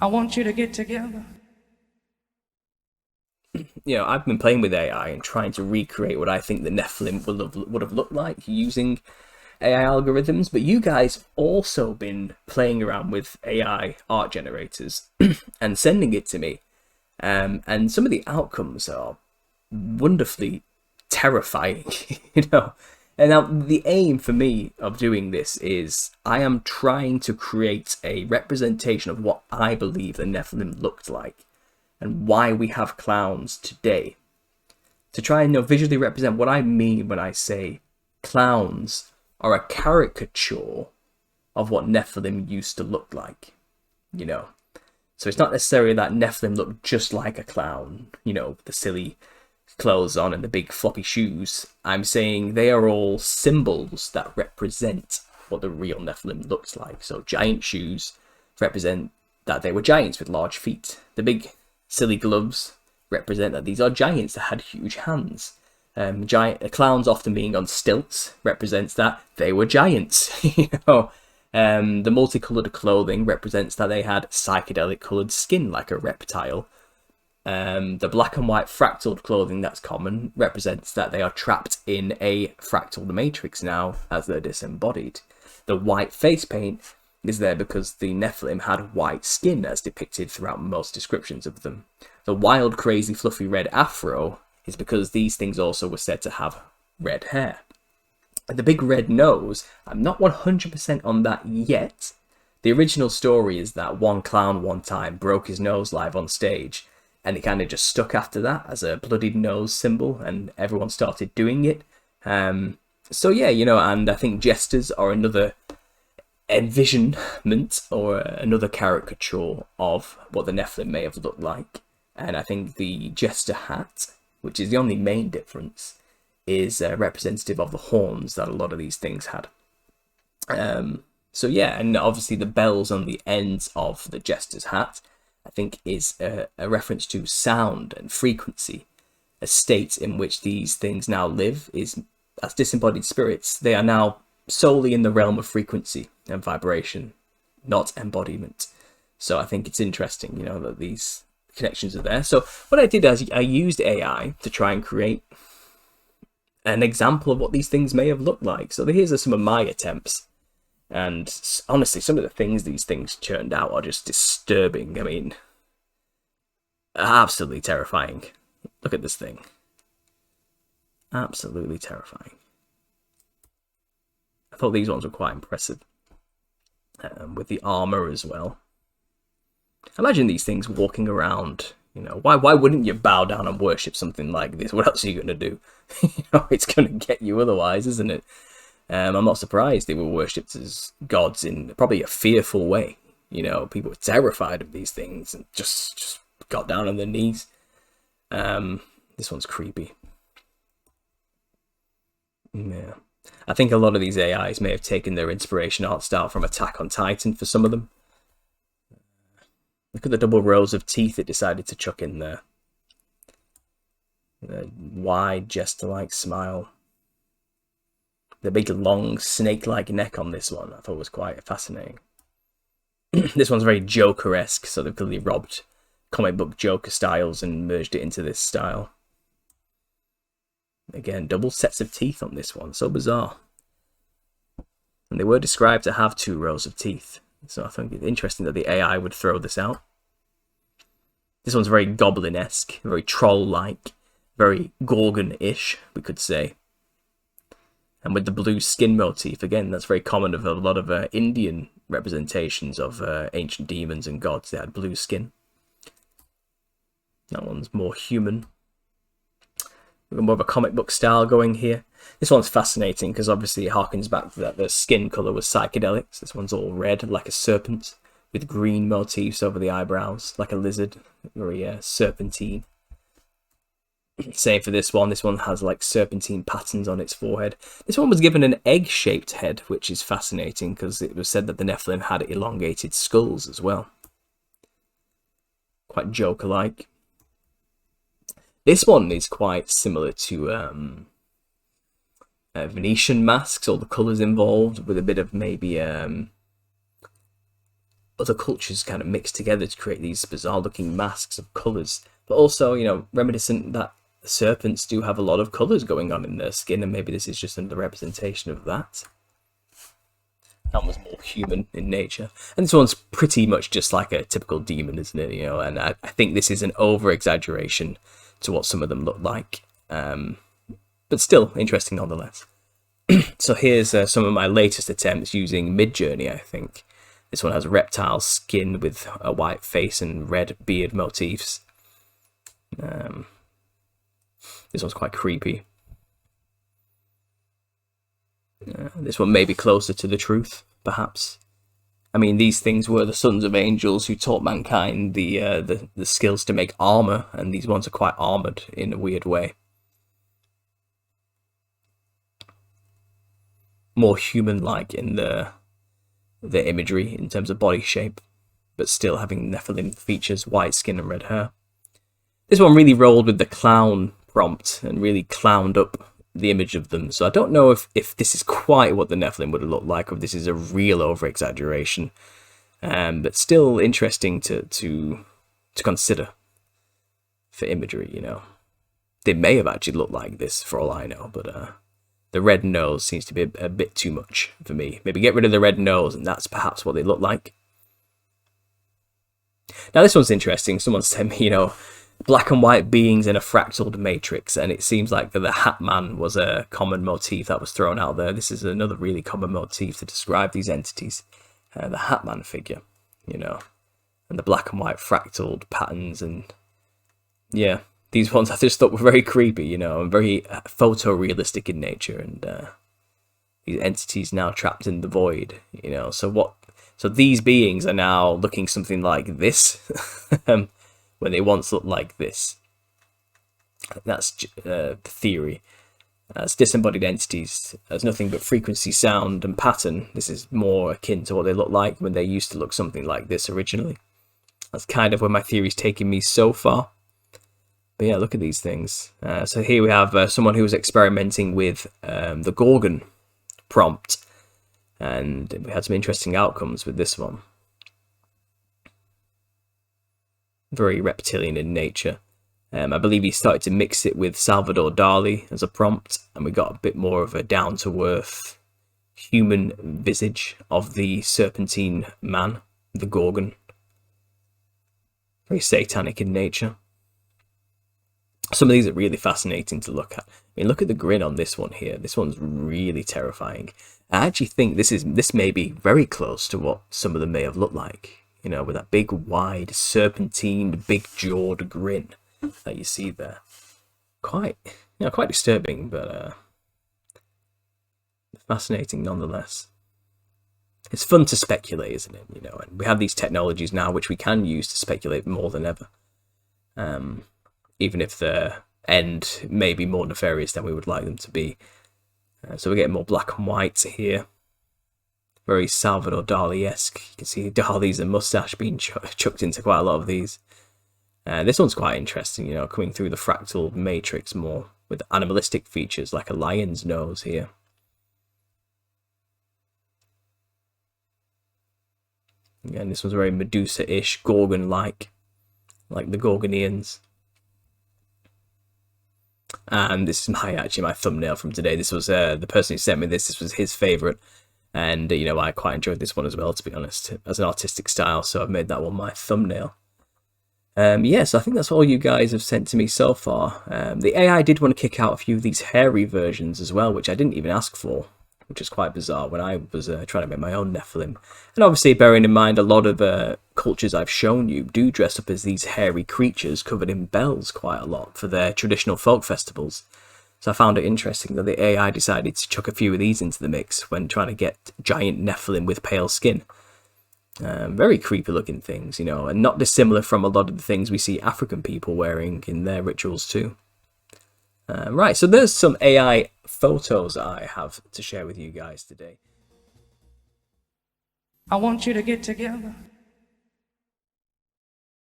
I want you to get together. I've been playing with AI and trying to recreate what I think the Nephilim would have looked like using AI algorithms, but you guys also been playing around with AI art generators and sending it to me. And some of the outcomes are wonderfully terrifying, you know. And now the aim for me of doing this is I am trying to create a representation of what I believe the Nephilim looked like and why we have clowns today. To try and visually represent what I mean when I say clowns are a caricature of what Nephilim used to look like, you know. So it's not necessarily that Nephilim look just like a clown, with the silly clothes on and the big floppy shoes. I'm saying they are all symbols that represent what the real Nephilim looks like. So giant shoes represent that they were giants with large feet. The big silly gloves represent that these are giants that had huge hands. Clowns often being on stilts represents that they were giants. The multicolored clothing represents that they had psychedelic colored skin like a reptile. The black and white fractaled clothing that's common represents that they are trapped in a fractal matrix now as they're disembodied. The white face paint is there because the Nephilim had white skin as depicted throughout most descriptions of them. The wild, crazy, fluffy red afro is because these things also were said to have red hair. The big red nose, I'm not 100% on that yet. The original story is that one clown one time broke his nose live on stage, and it kind of just stuck after that as a bloodied nose symbol, and everyone started doing it. So yeah, and I think jesters are another envisionment or another caricature of what the Nephilim may have looked like. And I think the jester hat, which is the only main difference, is representative of the horns that a lot of these things had. So yeah, and obviously the bells on the ends of the jester's hat, I think, is a reference to sound and frequency. A state in which these things now live is, as disembodied spirits, they are now solely in the realm of frequency and vibration, not embodiment. So I think it's interesting, that these connections are there. So what I did is I used AI to try and create an example of what these things may have looked like. So here's some of my attempts. And honestly, some of the things these things churned out are just disturbing. I mean, absolutely terrifying. Look at this thing. Absolutely terrifying. I thought these ones were quite impressive. With the armor as well. Imagine these things walking around. Why wouldn't you bow down and worship something like this? What else are you going to do? It's going to get you otherwise, isn't it? I'm not surprised they were worshipped as gods in probably a fearful way. People were terrified of these things and just got down on their knees. This one's creepy. Yeah. I think a lot of these AIs may have taken their inspiration art style from Attack on Titan for some of them. Look at the double rows of teeth it decided to chuck in there. The wide, jester-like smile. The big, long, snake-like neck on this one I thought was quite fascinating. This one's very Joker-esque, so they've clearly robbed comic book Joker styles and merged it into this style. Again, double sets of teeth on this one, so bizarre. And they were described to have 2 rows of teeth, so I think it's interesting that the AI would throw this out. This one's very goblin-esque, very troll-like, very Gorgon-ish, we could say. And with the blue skin motif, again, that's very common of a lot of Indian representations of ancient demons and gods. They had blue skin. That one's more human. We've got more of a comic book style going here. This one's fascinating because obviously it harkens back to that the skin colour was psychedelics. This one's all red, like a serpent, with green motifs over the eyebrows, like a lizard, very serpentine. Same for this one. This one has like serpentine patterns on its forehead. This one was given an egg-shaped head, which is fascinating because it was said that the Nephilim had elongated skulls as well. Quite Joker-like. This one is quite similar to Venetian masks, all the colours involved, with a bit of maybe other cultures kind of mixed together to create these bizarre looking masks of colours. But also, you know, reminiscent that serpents do have a lot of colours going on in their skin, and maybe this is just another representation of that. That was more human in nature. And this one's pretty much just like a typical demon, isn't it? You know, and I think this is an over-exaggeration to what some of them look like. But still interesting nonetheless. So here's some of my latest attempts using Midjourney, I think. This one has reptile skin with a white face and red beard motifs. This one's quite creepy. This one may be closer to the truth, perhaps. I mean, these things were the sons of angels who taught mankind the skills to make armor, and these ones are quite armored in a weird way. More human-like in the imagery in terms of body shape, but still having Nephilim features, white skin and red hair. This one really rolled with the clown prompt and really clowned up the image of them. So I don't know if this is quite what the Nephilim would have looked like, or if this is a real over-exaggeration. But still interesting to consider for imagery, you know. They may have actually looked like this for all I know, but the red nose seems to be a bit too much for me. Maybe get rid of the red nose and that's perhaps what they look like. Now this one's interesting. Someone sent me, you know, black and white beings in a fractaled matrix, and it seems like the Hat Man was a common motif that was thrown out there. This is another really common motif to describe these entities. The Hat Man figure, you know, and the black and white fractaled patterns, and yeah. These ones I just thought were very creepy, you know, and very photorealistic in nature, and these entities now trapped in the void, you know. So these beings are now looking something like this, when they once looked like this. That's the theory. As disembodied entities, as nothing but frequency, sound, and pattern, this is more akin to what they look like when they used to look something like this originally. That's kind of where my theory's taken me so far. But yeah, look at these things. So here we have someone who was experimenting with the Gorgon prompt, and we had some interesting outcomes with this one. Very reptilian in nature. I believe he started to mix it with Salvador Dali as a prompt, and we got a bit more of a down-to-earth human visage of the serpentine man, the Gorgon. Very satanic in nature. Some of these are really fascinating to look at. I mean, look at the grin on this one here. This one's really terrifying. I actually think this may be very close to what some of them may have looked like. You know, with that big, wide, serpentine, big-jawed grin that you see there. Quite disturbing, but fascinating nonetheless. It's fun to speculate, isn't it? You know, and we have these technologies now which we can use to speculate more than ever. Even if the end may be more nefarious than we would like them to be. So we're getting more black and whites here. Very Salvador Dali-esque. You can see Dali's a mustache being chucked into quite a lot of these. This one's quite interesting, you know, coming through the fractal matrix more, with animalistic features like a lion's nose here. Again, this one's very Medusa-ish, Gorgon-like the Gorgonians. And this is actually my thumbnail from today. This was the person who sent me this. This was his favourite, and you know, I quite enjoyed this one as well, to be honest, as an artistic style. So I've made that one my thumbnail. So I think that's all you guys have sent to me so far. The AI did want to kick out a few of these hairy versions as well, which I didn't even ask for, which is quite bizarre when I was trying to make my own Nephilim. And obviously, bearing in mind, a lot of cultures I've shown you do dress up as these hairy creatures covered in bells quite a lot for their traditional folk festivals. So I found it interesting that the AI decided to chuck a few of these into the mix when trying to get giant Nephilim with pale skin. Very creepy looking things, you know, and not dissimilar from a lot of the things we see African people wearing in their rituals too. Right, so there's some AI photos I have to share with you guys today. I want you to get together.